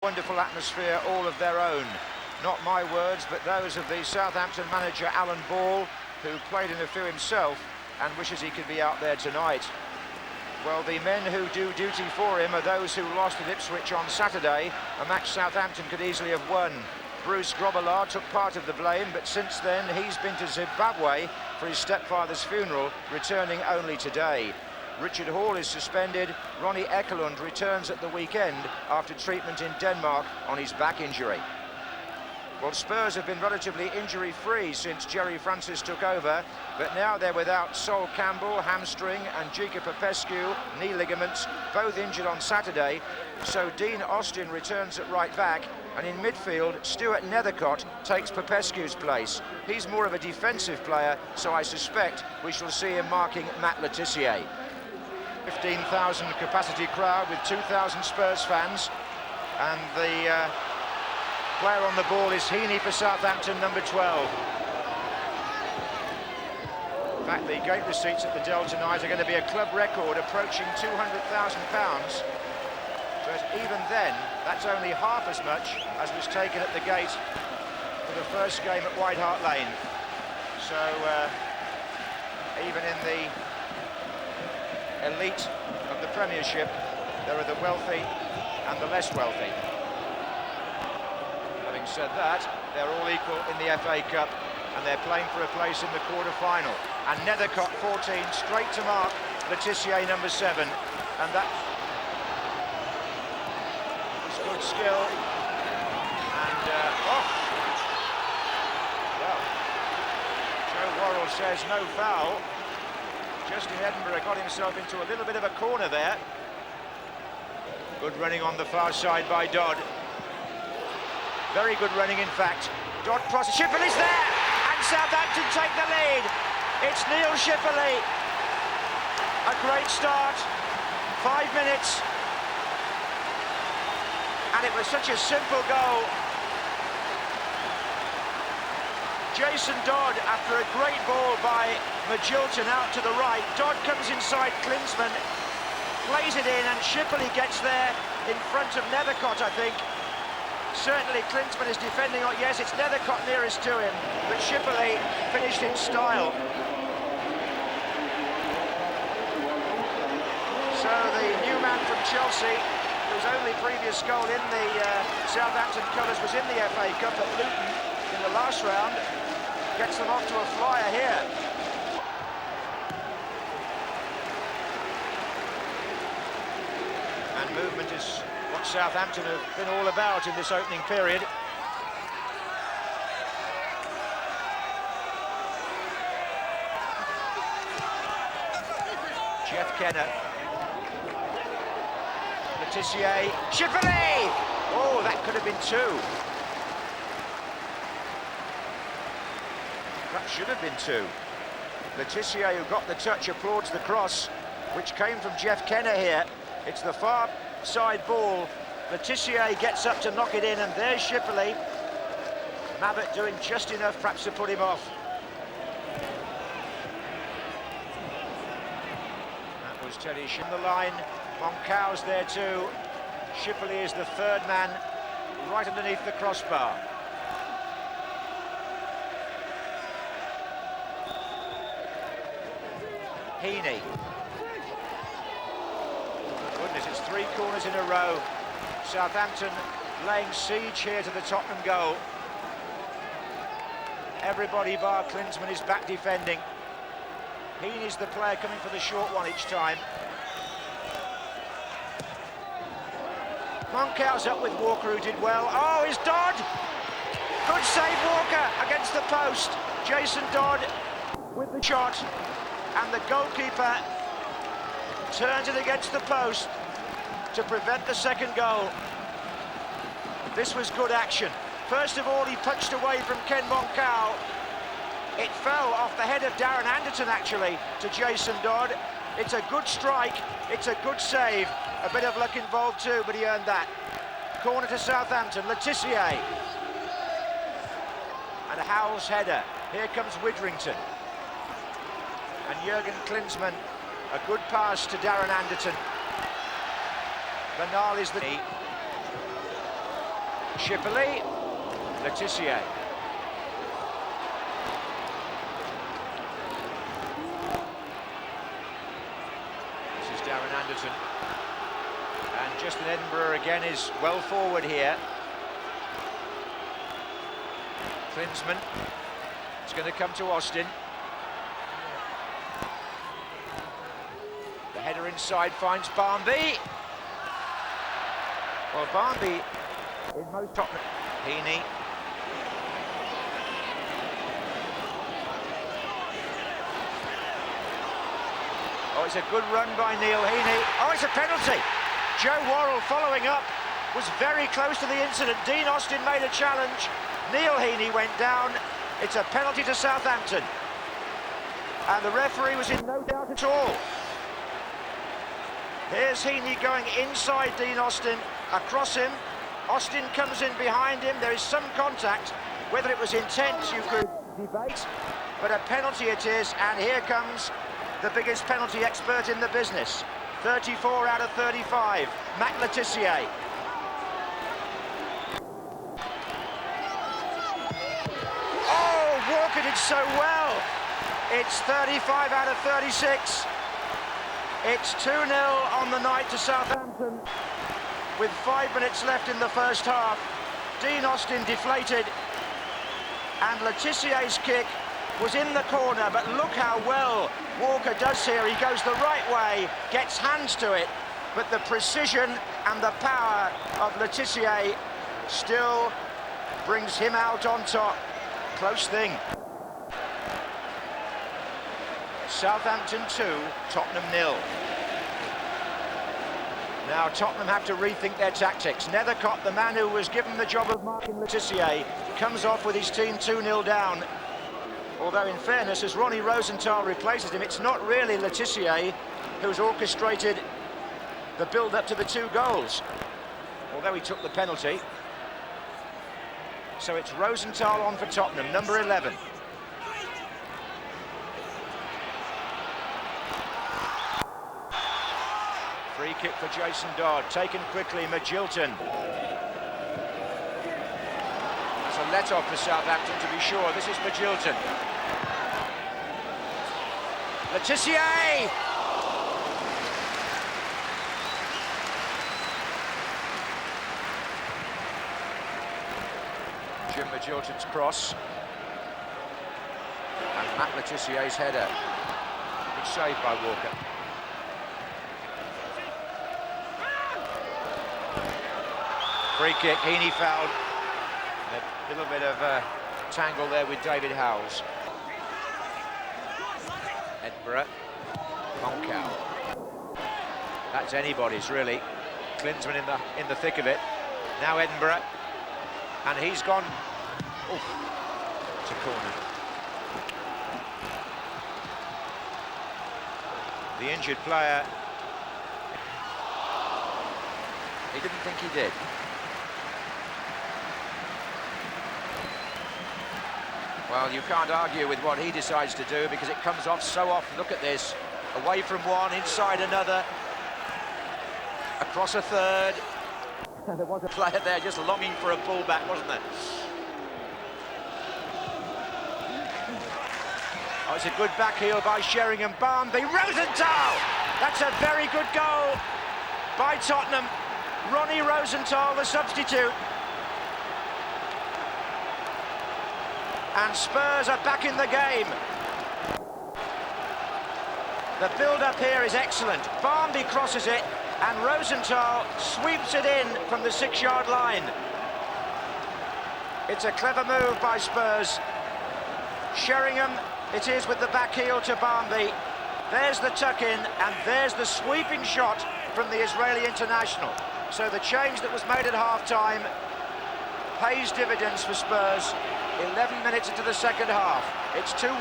Wonderful atmosphere all of their own. Not my words, but those of the Southampton manager Alan Ball, who played in a few himself and wishes he could be out there tonight. Well, the men who do duty for him are those who lost at Ipswich on Saturday, a match Southampton could easily have won. Bruce Grobbelaar took part of the blame, but since then he's been to Zimbabwe for his stepfather's funeral, returning only today. Richard Hall is suspended. Ronnie Ekelund returns at the weekend after treatment in Denmark on his back injury. Well, Spurs have been relatively injury-free since Jerry Francis took over, but now they're without Sol Campbell, hamstring, and Giga Popescu, knee ligaments, both injured on Saturday. So Dean Austin returns at right back, and in midfield, Stuart Nethercott takes Popescu's place. He's more of a defensive player, so I suspect we shall see him marking Matt Le Tissier. 15,000 capacity crowd with 2,000 Spurs fans, and the player on the ball is Heaney for Southampton, number 12. In fact, the gate receipts at the Dell tonight are going to be a club record approaching £200,000, but even then, that's only half as much as was taken at the gate for the first game at White Hart Lane. So even in the elite of the Premiership, there are the wealthy and the less wealthy. Having said that, they're all equal in the FA Cup, and they're playing for a place in the quarter-final. And Nethercott, 14, straight to mark Le Tissier, number 7, and that is good skill. And well, Joe Worrell says no foul. Justin Edinburgh got himself into a little bit of a corner there. Good running on the far side by Dodd. Very good running, in fact. Dodd crosses, Schifferly's there, and Southampton take the lead. It's Neil Schifferly. A great start. 5 minutes. And it was such a simple goal. Jason Dodd, after a great ball by Magilton out to the right. Dodd comes inside Klinsmann, plays it in, and Schifferly gets there in front of Nethercott, I think. Certainly Klinsmann is defending. Oh, yes, it's Nethercott nearest to him, but Schifferly finished in style. So the new man from Chelsea, whose only previous goal in the Southampton colours was in the FA Cup at Luton in the last round, gets them off to a flyer here. And movement is what Southampton have been all about in this opening period. Jeff Kenner. Le Tissier. Schifferly! Oh, that could have been 2. That should have been 2. Le Tissier, who got the touch, applauds the cross, which came from Jeff Kenner here. It's the far side ball. Le Tissier gets up to knock it in, and there's Schifferly. Mabbott doing just enough, perhaps, to put him off. That was Teddy on the line. Moncau's there too. Schifferly is the third man, right underneath the crossbar. Heaney. Goodness, it's 3 corners in a row. Southampton laying siege here to the Tottenham goal. Everybody bar Klinsmann is back defending. Heaney's the player coming for the short one each time. Moncau's up with Walker, who did well. Oh, it's Dodd! Good save, Walker, against the post. Jason Dodd with the shot. And the goalkeeper turns it against the post to prevent the second goal. This was good action. First of all, he punched away from Ken Moncau. It fell off the head of Darren Anderton, actually, to Jason Dodd. It's a good strike, it's a good save. A bit of luck involved too, but he earned that. Corner to Southampton, Le Tissier. And Howell's header. Here comes Widrington. And Jurgen Klinsmann, a good pass to Darren Anderton. Bernal is the... Schipperley, Letitia. This is Darren Anderton. And Justin Edinburgh again is well forward here. Klinsmann. It's going to come to Austin. The header inside finds Barnby. Well, Barnby in most Tottenham. Heaney. Oh, it's a good run by Neil Heaney. Oh, it's a penalty. Joe Worrell following up was very close to the incident. Dean Austin made a challenge. Neil Heaney went down. It's a penalty to Southampton. And the referee was in no doubt at all. Here's Heaney going inside Dean Austin, across him. Austin comes in behind him. There is some contact. Whether it was intense, you could debate. But a penalty it is, and here comes the biggest penalty expert in the business. 34 out of 35, Matt Letitia. Walker did so well. It's 35 out of 36. It's 2-0 on the night to Southampton with 5 minutes left in the first half. Dean Austin deflated and Letitia's kick was in the corner, but look how well Walker does here. He goes the right way, gets hands to it, but the precision and the power of Letitia still brings him out on top. Close thing. Southampton 2, Tottenham 0. Now Tottenham have to rethink their tactics. Nethercott, the man who was given the job of marking Letitia, comes off with his team 2-0 down. Although in fairness, as Ronnie Rosenthal replaces him, it's not really Letitia who's orchestrated the build-up to the 2 goals. Although he took the penalty. So it's Rosenthal on for Tottenham, number 11. Free kick for Jason Dodd, taken quickly, Magilton. That's a let-off for Southampton, to be sure. This is Magilton. Letitia! Jim Magilton's cross. And Matt Letitia's header. Good save by Walker. Free kick, Heaney fouled. A little bit of a tangle there with David Howells. Edinburgh, Moncau. That's anybody's, really. Klinsmann in the thick of it. Now Edinburgh. And he's gone. Oof, it's a corner. The injured player. He didn't think he did. Well, you can't argue with what he decides to do because it comes off so often. Look at this. Away from one, inside another. Across a third. There was a player there just longing for a pullback, wasn't there? Oh, it's a good back heel by Sheringham. Barnby, Rosenthal! That's a very good goal by Tottenham. Ronnie Rosenthal, the substitute. And Spurs are back in the game. The build-up here is excellent. Barnby crosses it, and Rosenthal sweeps it in from the 6-yard line. It's a clever move by Spurs. Sheringham, it is with the back heel to Barnby. There's the tuck-in, and there's the sweeping shot from the Israeli international. So the change that was made at half-time pays dividends for Spurs. 11 minutes into the second half. It's 2-1.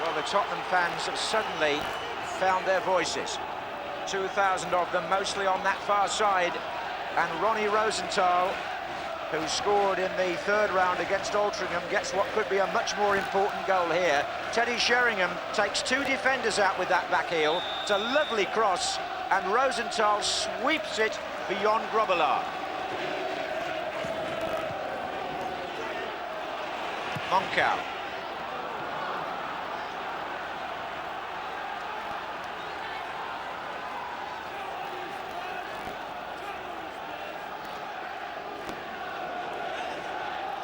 Well, the Tottenham fans have suddenly found their voices. 2,000 of them, mostly on that far side. And Ronnie Rosenthal who scored in the third round against Altrincham, gets what could be a much more important goal here. Teddy Sheringham takes two defenders out with that back heel. It's a lovely cross, and Rosenthal sweeps it beyond Grobbelaar. Moncau.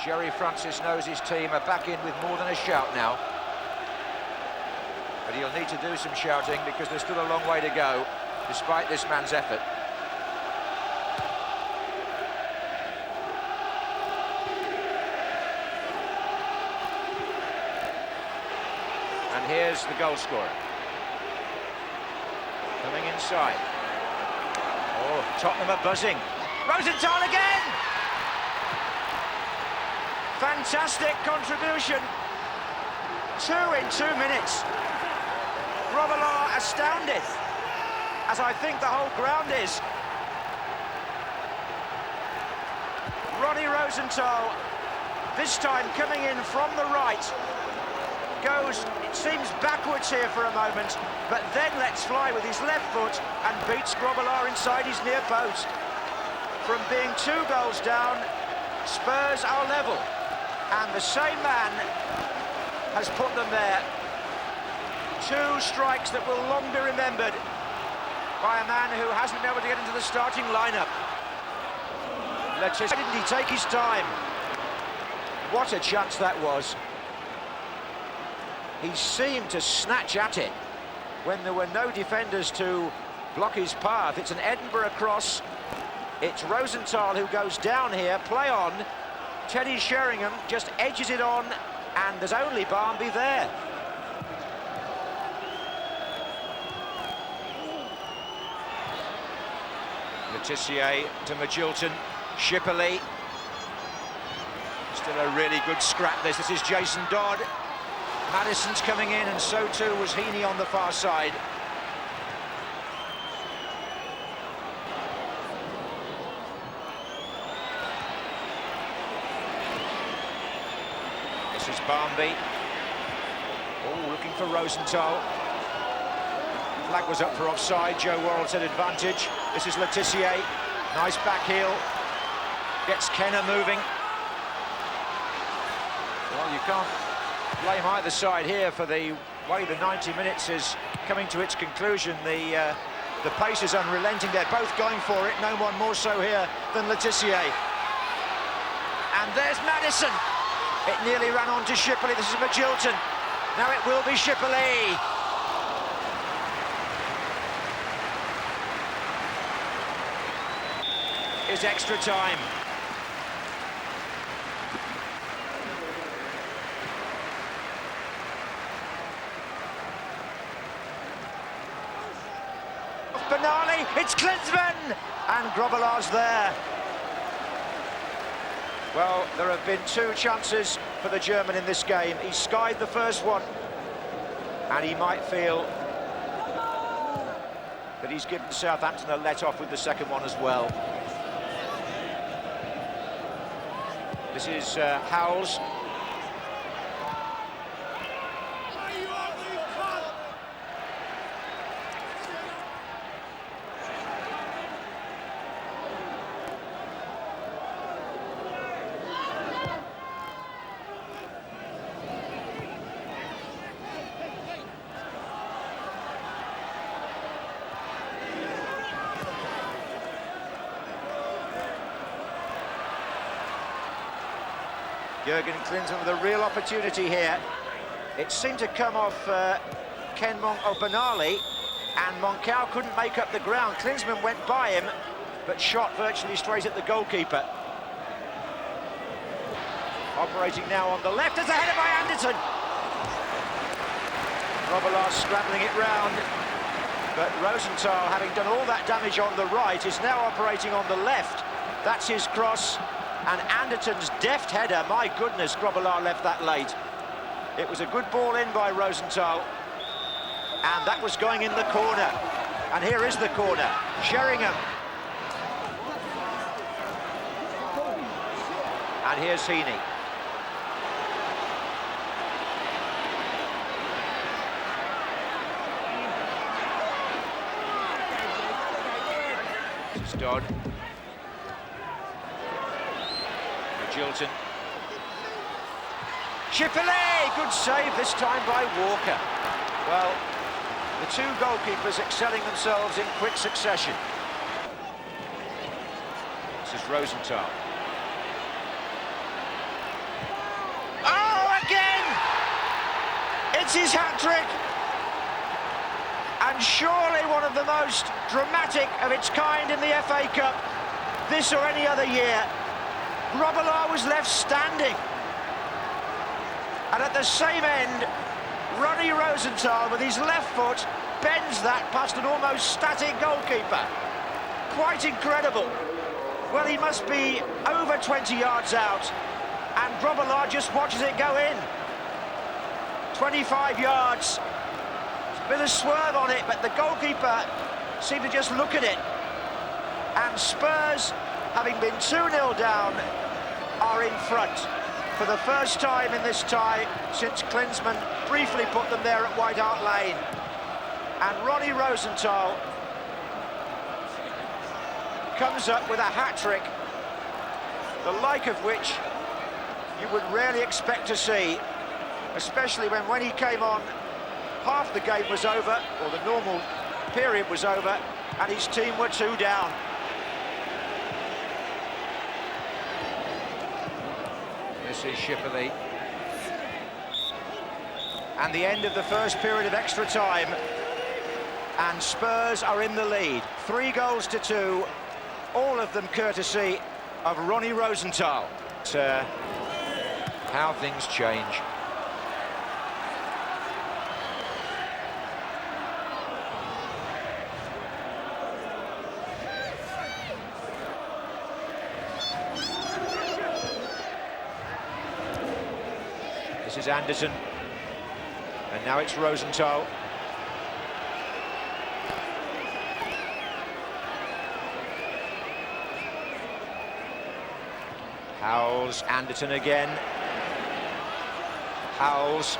Jerry Francis knows his team are back in with more than a shout now. But he'll need to do some shouting because there's still a long way to go, despite this man's effort. And here's the goal scorer. Coming inside. Oh, Tottenham are buzzing. Rosenthal again! Fantastic contribution. 2 in 2 minutes. Grobbelaar astounded, as I think the whole ground is. Ronnie Rosenthal, this time coming in from the right, goes, it seems, backwards here for a moment, but then lets fly with his left foot and beats Grobbelaar inside his near post. From being 2 goals down, Spurs are level. And the same man has put them there. 2 strikes that will long be remembered by a man who hasn't been able to get into the starting lineup. Didn't he take his time? What a chance that was. He seemed to snatch at it when there were no defenders to block his path. It's an Edinburgh cross. It's Rosenthal who goes down here, play on. Teddy Sheringham just edges it on, and there's only Barmby there. Letitia to Magilton, Shipley. Still a really good scrap this. This is Jason Dodd. Maddison's coming in, and so too was Heaney on the far side. This is Barmby. Oh, looking for Rosenthal. Flag was up for offside. Joe Worrell's had advantage. This is Letitia. Nice back heel. Gets Kenner moving. Well, you can't blame either side here for the way the 90 minutes is coming to its conclusion. The pace is unrelenting. They're both going for it. No one more so here than Letitia. And there's Maddison. It nearly ran on to Shipley. This is Magilton. Now it will be Shipley. Is extra time. Benali, it's Klinsmann! And Grobbelaar's there. Well, there have been 2 chances for the German in this game. He skied the first one, and he might feel that he's given Southampton a let-off with the second one as well. This is Howells. Jurgen Klinsmann with a real opportunity here. It seemed to come off Benali, and Moncau couldn't make up the ground. Klinsmann went by him, but shot virtually straight at the goalkeeper. Operating now on the left, as a header by Anderton. Grobbelaar scrabbling it round, but Rosenthal, having done all that damage on the right, is now operating on the left. That's his cross. And Anderton's deft header, my goodness, Grobbelaar left that late. It was a good ball in by Rosenthal, and that was going in the corner. And here is the corner. Sheringham. And here's Heaney. This is Dodd. Gilton. Shifley! Good save this time by Walker. Well, the two goalkeepers excelling themselves in quick succession. This is Rosenthal. Oh, again! It's his hat-trick! And surely one of the most dramatic of its kind in the FA Cup, this or any other year. Grobbelaar was left standing. And at the same end, Ronnie Rosenthal, with his left foot, bends that past an almost static goalkeeper. Quite incredible. Well, he must be over 20 yards out, and Grobbelaar just watches it go in. 25 yards. A bit of swerve on it, but the goalkeeper seemed to just look at it. And Spurs, having been 2-0 down, are in front for the first time in this tie since Klinsmann briefly put them there at White Hart Lane. And Ronnie Rosenthal comes up with a hat-trick, the like of which you would rarely expect to see, especially when he came on, half the game was over, or the normal period was over, and his team were 2 down. This is Shifley. And the end of the first period of extra time. And Spurs are in the lead. 3 goals to 2. All of them courtesy of Ronnie Rosenthal. How things change. This is Anderson, and now it's Rosenthal. Howells, Anderson again. Howells.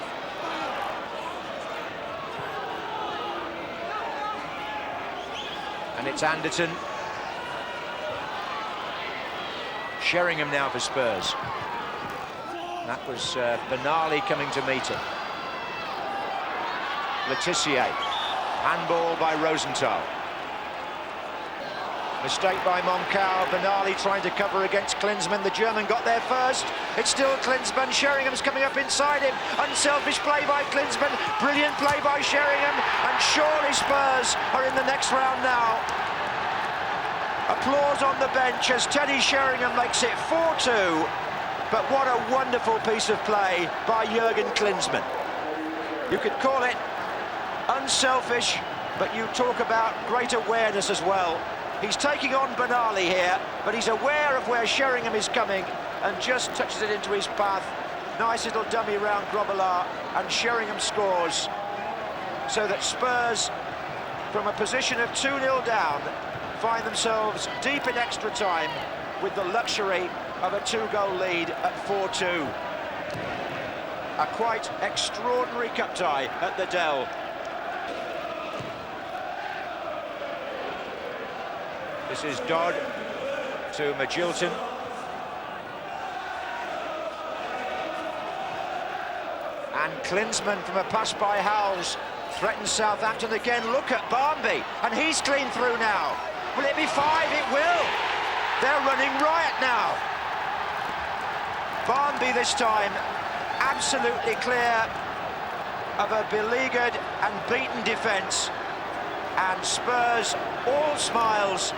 And it's Anderson. Sheringham now for Spurs. That was Benali coming to meet him. Letitia. Handball by Rosenthal. Mistake by Moncao. Benali trying to cover against Klinsmann. The German got there first. It's still Klinsmann. Sheringham's coming up inside him. Unselfish play by Klinsmann. Brilliant play by Sheringham. And surely Spurs are in the next round now. Applause on the bench as Teddy Sheringham makes it 4-2. But what a wonderful piece of play by Jurgen Klinsmann. You could call it unselfish, but you talk about great awareness as well. He's taking on Benali here, but he's aware of where Sheringham is coming and just touches it into his path. Nice little dummy round Grobbelaar, and Sheringham scores. So that Spurs, from a position of 2-0 down, find themselves deep in extra time with the luxury of a 2-goal lead at 4-2. A quite extraordinary cup tie at the Dell. This is Dodd to Magilton. And Klinsmann from a pass by Howells threatens Southampton again. Look at Barmby, and he's clean through now. Will it be 5? It will. They're running riot now. Barmby this time absolutely clear of a beleaguered and beaten defence, and Spurs, all smiles,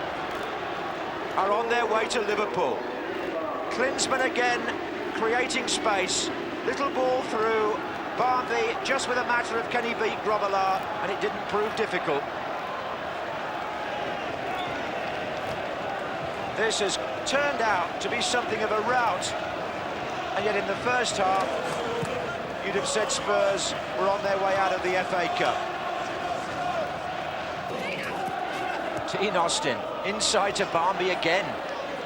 are on their way to Liverpool. Klinsmann again creating space, little ball through. Barmby just with a matter of can he beat Grobbelaar, and it didn't prove difficult. This has turned out to be something of a rout. And yet in the first half, you'd have said Spurs were on their way out of the FA Cup. Dean Austin, inside to Barmby again.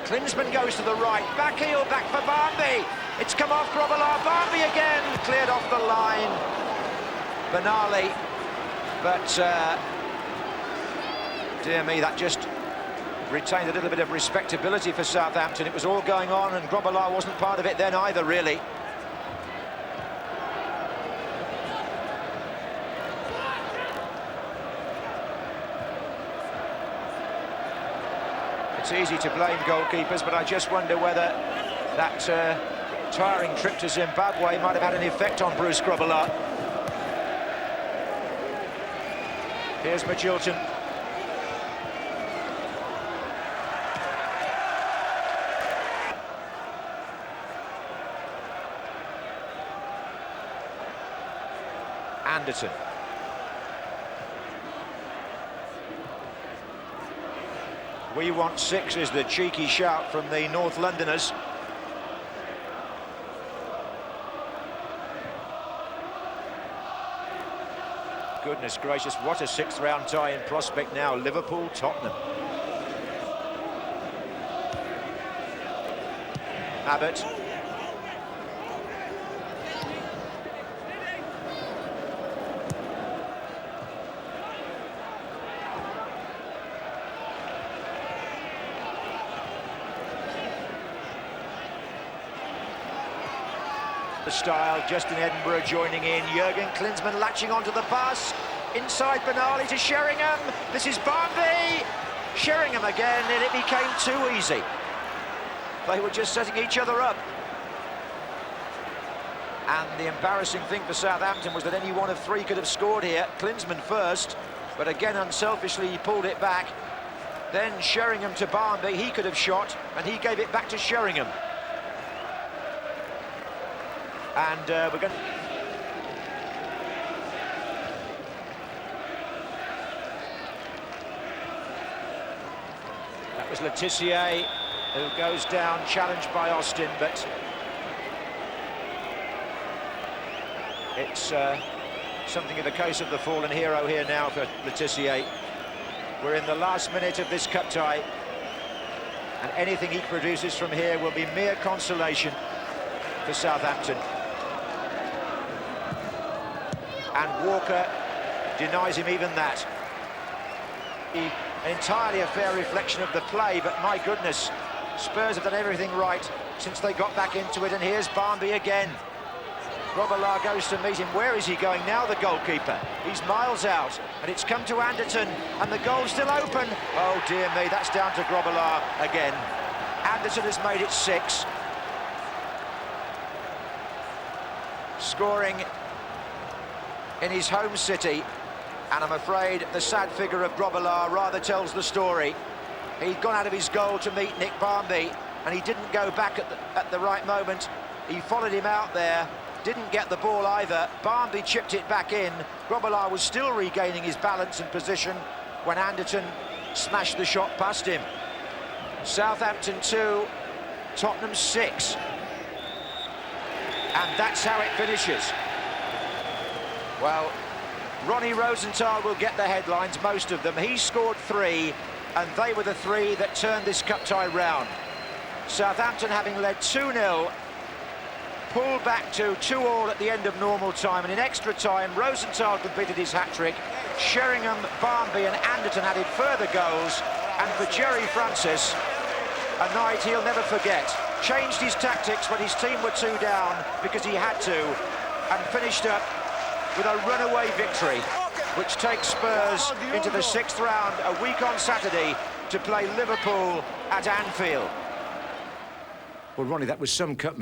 Klinsmann goes to the right, back heel, back for Barnby. It's come off Grobbelaar, Barnby again, cleared off the line. Benali, but dear me, that just retained a little bit of respectability for Southampton. It was all going on and Grobbelaar wasn't part of it then either, really. It's easy to blame goalkeepers, but I just wonder whether that tiring trip to Zimbabwe might have had an effect on Bruce Grobbelaar. Here's Magilton. Anderton. We want 6 is the cheeky shout from the North Londoners. Goodness gracious, what a 6th round tie in prospect now. Liverpool, Tottenham. Abbott. The style, Justin Edinburgh joining in. Jurgen Klinsmann latching onto the bus. Inside Benali to Sheringham. This is Barnby. Sheringham again, and it became too easy. They were just setting each other up. And the embarrassing thing for Southampton was that any one of 3 could have scored here. Klinsmann first, but again unselfishly he pulled it back. Then Sheringham to Barnby, he could have shot, and he gave it back to Sheringham. And we're going to... That was Letitia, who goes down, challenged by Austin, but it's something of a case of the fallen hero here now for Letitia. We're in the last minute of this cup tie, and anything he produces from here will be mere consolation for Southampton. And Walker denies him even that. Entirely a fair reflection of the play, but my goodness, Spurs have done everything right since they got back into it, and here's Barnby again. Grobbelaar goes to meet him. Where is he going now, the goalkeeper? He's miles out, and it's come to Anderton, and the goal's still open. Oh dear me, that's down to Grobbelaar again. Anderton has made it 6. Scoring in his home city, and I'm afraid the sad figure of Grobbelaar rather tells the story. He'd gone out of his goal to meet Nick Barnby, and he didn't go back at the right moment. He followed him out there, didn't get the ball either. Barnby chipped it back in. Grobbelaar was still regaining his balance and position when Anderton smashed the shot past him. Southampton 2, Tottenham 6. And that's how it finishes. Well, Ronnie Rosenthal will get the headlines, most of them. He scored 3, and they were the 3 that turned this cup tie round. Southampton, having led 2-0, pulled back to 2-2 at the end of normal time, and in extra time, Rosenthal completed his hat-trick. Sheringham, Barnby and Anderton added further goals, and for Jerry Francis, a night he'll never forget. Changed his tactics when his team were 2 down, because he had to, and finished up with a runaway victory, which takes Spurs into the 6th round a week on Saturday to play Liverpool at Anfield. Well, Ronnie, that was some cup